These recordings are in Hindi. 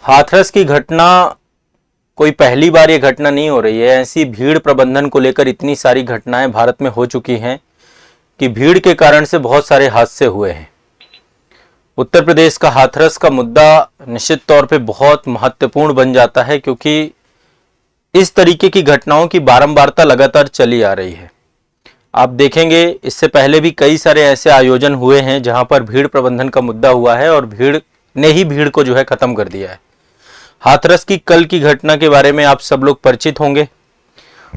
हाथरस की घटना कोई पहली बार ये घटना नहीं हो रही है। ऐसी भीड़ प्रबंधन को लेकर इतनी सारी घटनाएं भारत में हो चुकी हैं कि भीड़ के कारण से बहुत सारे हादसे हुए हैं। उत्तर प्रदेश का हाथरस का मुद्दा निश्चित तौर पे बहुत महत्वपूर्ण बन जाता है, क्योंकि इस तरीके की घटनाओं की बारंबारता लगातार चली आ रही है। आप देखेंगे इससे पहले भी कई सारे ऐसे आयोजन हुए हैं जहां पर भीड़ प्रबंधन का मुद्दा हुआ है और भीड़ ने ही भीड़ को खत्म कर दिया है। हाथरस की कल की घटना के बारे में आप सब लोग परिचित होंगे।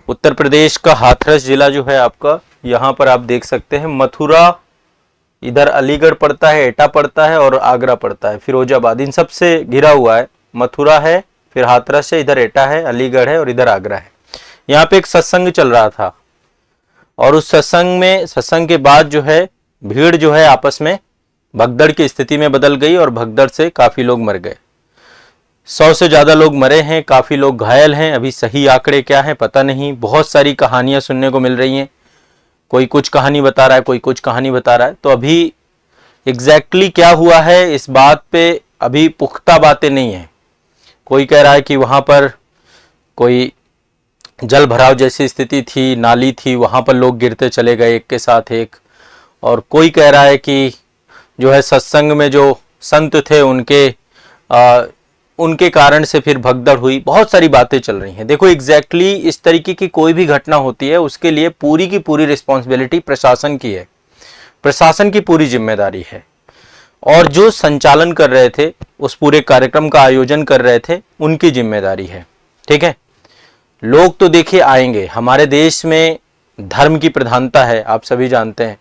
उत्तर प्रदेश का हाथरस जिला आपका, यहाँ पर आप देख सकते हैं मथुरा, इधर अलीगढ़ पड़ता है, एटा पड़ता है और आगरा पड़ता है, फिरोजाबाद, इन सब से घिरा हुआ है। मथुरा है, फिर हाथरस है, इधर एटा है, अलीगढ़ है और इधर आगरा है। यहाँ पे एक सत्संग चल रहा था और उस सत्संग के बाद भीड़ आपस में भगदड़ की स्थिति में बदल गई और भगदड़ से काफी लोग मर गए। 100 से ज्यादा लोग मरे हैं, काफी लोग घायल हैं। अभी सही आंकड़े क्या हैं पता नहीं। बहुत सारी कहानियां सुनने को मिल रही हैं, कोई कुछ कहानी बता रहा है, कोई कुछ कहानी बता रहा है। तो अभी एग्जैक्टली क्या हुआ है इस बात पे अभी पुख्ता बातें नहीं है। कोई कह रहा है कि वहां पर कोई जल भराव जैसी स्थिति थी, नाली थी, वहां पर लोग गिरते चले गए एक के साथ एक। और कोई कह रहा है कि सत्संग में जो संत थे उनके कारण से फिर भगदड़ हुई। बहुत सारी बातें चल रही हैं। देखो एग्जैक्टली इस तरीके की कोई भी घटना होती है उसके लिए पूरी की पूरी रिस्पॉन्सिबिलिटी प्रशासन की है, प्रशासन की पूरी जिम्मेदारी है। और जो संचालन कर रहे थे, उस पूरे कार्यक्रम का आयोजन कर रहे थे, उनकी जिम्मेदारी है। ठीक है, लोग तो देखिए आएंगे। हमारे देश में धर्म की प्रधानता है, आप सभी जानते हैं।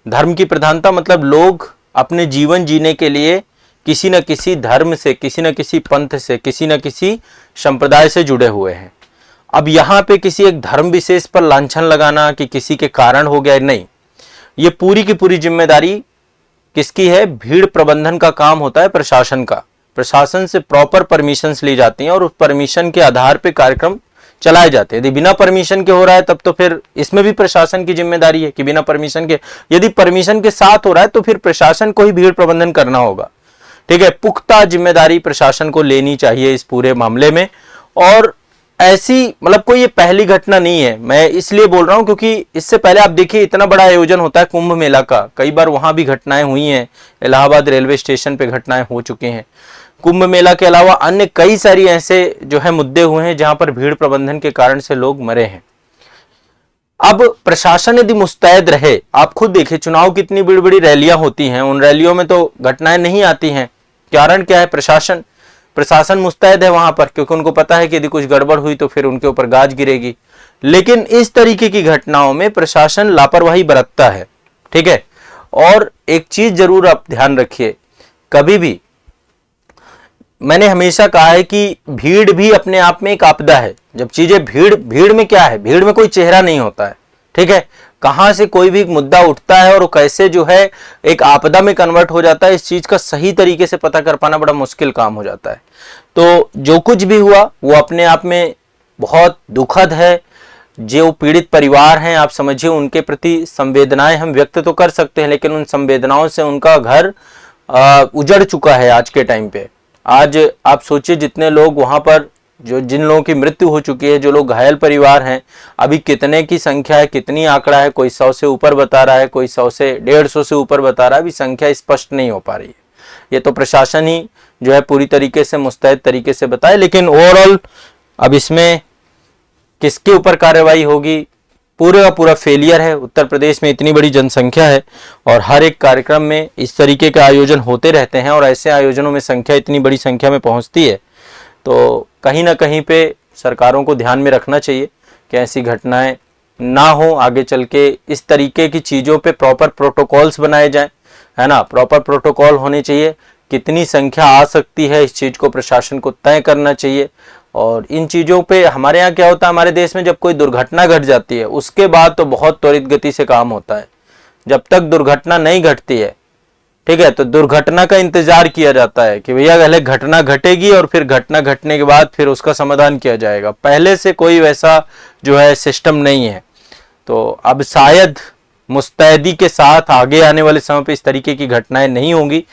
धर्म की प्रधानता मतलब लोग अपने जीवन जीने के लिए किसी न किसी धर्म से, किसी न किसी पंथ से, किसी न किसी संप्रदाय से जुड़े हुए हैं। अब यहाँ पे किसी एक धर्म विशेष पर लांछन लगाना कि किसी के कारण हो गया, नहीं। ये पूरी की पूरी जिम्मेदारी किसकी है? भीड़ प्रबंधन का काम होता है प्रशासन का। प्रशासन से प्रॉपर परमिशंस ली जाती हैं और उस परमिशन के आधार पे कार्यक्रम चलाए जाते हैं। यदि बिना परमिशन के हो रहा है तब तो फिर इसमें भी प्रशासन की जिम्मेदारी है कि बिना परमिशन के। यदि परमिशन के साथ हो रहा है तो फिर प्रशासन को ही भीड़ प्रबंधन करना होगा। ठीक है, पुख्ता जिम्मेदारी प्रशासन को लेनी चाहिए इस पूरे मामले में। और ऐसी कोई ये पहली घटना नहीं है। मैं इसलिए बोल रहा हूं क्योंकि इससे पहले आप देखिए इतना बड़ा आयोजन होता है कुंभ मेला का, कई बार वहां भी घटनाएं हुई हैं। इलाहाबाद रेलवे स्टेशन पे घटनाएं हो चुकी हैं। कुंभ मेला के अलावा अन्य कई सारी ऐसे मुद्दे हुए हैं जहां पर भीड़ प्रबंधन के कारण से लोग मरे हैं। अब प्रशासन यदि मुस्तैद रहे, आप खुद देखिए चुनाव कितनी बड़ी बड़ी रैलियां होती हैं, उन रैलियों में तो घटनाएं नहीं आती हैं। कारण क्या है? प्रशासन मुस्तैद है वहां पर, क्योंकि उनको पता है कि यदि कुछ गड़बड़ हुई तो फिर उनके ऊपर गाज गिरेगी। लेकिन इस तरीके की घटनाओं में प्रशासन लापरवाही बरतता है। ठीक है, और एक चीज जरूर आप ध्यान रखिए, कभी भी मैंने हमेशा कहा है कि भीड़ भी अपने आप में एक आपदा है। जब चीजें भीड़ में क्या है? भीड़ में कोई चेहरा नहीं होता है। ठीक है, कहां से कोई भी मुद्दा उठता है और कैसे एक आपदा में कन्वर्ट हो जाता है, इस चीज का सही तरीके से पता कर पाना बड़ा मुश्किल काम हो जाता है। तो जो कुछ भी हुआ वो अपने आप में बहुत दुखद है। जो पीड़ित परिवार हैं, आप समझिए उनके प्रति संवेदनाएं हम व्यक्त तो कर सकते हैं, लेकिन उन संवेदनाओं से उनका घर उजड़ चुका है आज के टाइम पे। आज आप सोचिए जितने लोग वहां पर, जिन लोगों की मृत्यु हो चुकी है, जो लोग घायल परिवार हैं, अभी कितने की संख्या है, कितनी आंकड़ा है, कोई 100 से ऊपर बता रहा है, कोई 100 से 150 से ऊपर बता रहा है। अभी संख्या स्पष्ट नहीं हो पा रही है। ये तो प्रशासन ही पूरी तरीके से मुस्तैद तरीके से बताए। लेकिन ओवरऑल अब इसमें किसके ऊपर कार्रवाई होगी, पूरे का पूरा फेलियर है। उत्तर प्रदेश में इतनी बड़ी जनसंख्या है और हर एक कार्यक्रम में इस तरीके के आयोजन होते रहते हैं और ऐसे आयोजनों में संख्या इतनी बड़ी संख्या में पहुंचती है, तो कहीं ना कहीं पे सरकारों को ध्यान में रखना चाहिए कि ऐसी घटनाएं ना हो आगे चल के। इस तरीके की चीज़ों पे प्रॉपर प्रोटोकॉल्स बनाए जाएं, है ना। प्रॉपर प्रोटोकॉल होने चाहिए, कितनी संख्या आ सकती है इस चीज़ को प्रशासन को तय करना चाहिए। और इन चीज़ों पे हमारे यहाँ क्या होता है, हमारे देश में जब कोई दुर्घटना घट जाती है उसके बाद तो बहुत त्वरित गति से काम होता है। जब तक दुर्घटना नहीं घटती है, ठीक है, तो दुर्घटना का इंतजार किया जाता है कि भैया पहले घटना घटेगी और फिर घटना घटने के बाद फिर उसका समाधान किया जाएगा। पहले से कोई वैसा सिस्टम नहीं है। तो अब शायद मुस्तैदी के साथ आगे आने वाले समय पे इस तरीके की घटनाएं नहीं होंगी।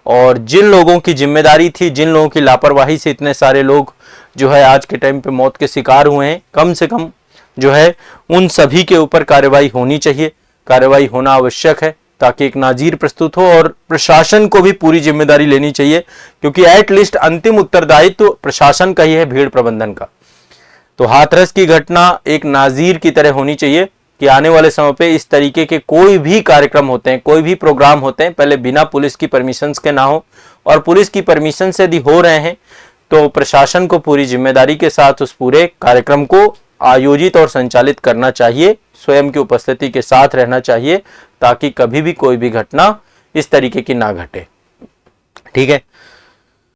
और जिन लोगों की जिम्मेदारी थी, जिन लोगों की लापरवाही से इतने सारे लोग जो है आज के टाइम पे मौत के शिकार हुए हैं, कम से कम जो है उन सभी के ऊपर कार्रवाई होनी चाहिए, कार्रवाई होना आवश्यक है ताकि एक नाजीर प्रस्तुत हो। और प्रशासन को भी पूरी जिम्मेदारी लेनी चाहिए, क्योंकि एटलीस्ट अंतिम उत्तरदायित्व तो प्रशासन का ही है भीड़ प्रबंधन का। तो हाथरस की घटना एक नाजीर की तरह होनी चाहिए कि आने वाले समय पे इस तरीके के कोई भी कार्यक्रम होते हैं, कोई भी प्रोग्राम होते हैं, पहले बिना पुलिस की परमिशन के ना हो, और पुलिस की परमिशन से यदि हो रहे हैं तो प्रशासन को पूरी जिम्मेदारी के साथ उस पूरे कार्यक्रम को आयोजित और संचालित करना चाहिए, स्वयं की उपस्थिति के साथ रहना चाहिए, ताकि कभी भी कोई भी घटना इस तरीके की ना घटे। ठीक है,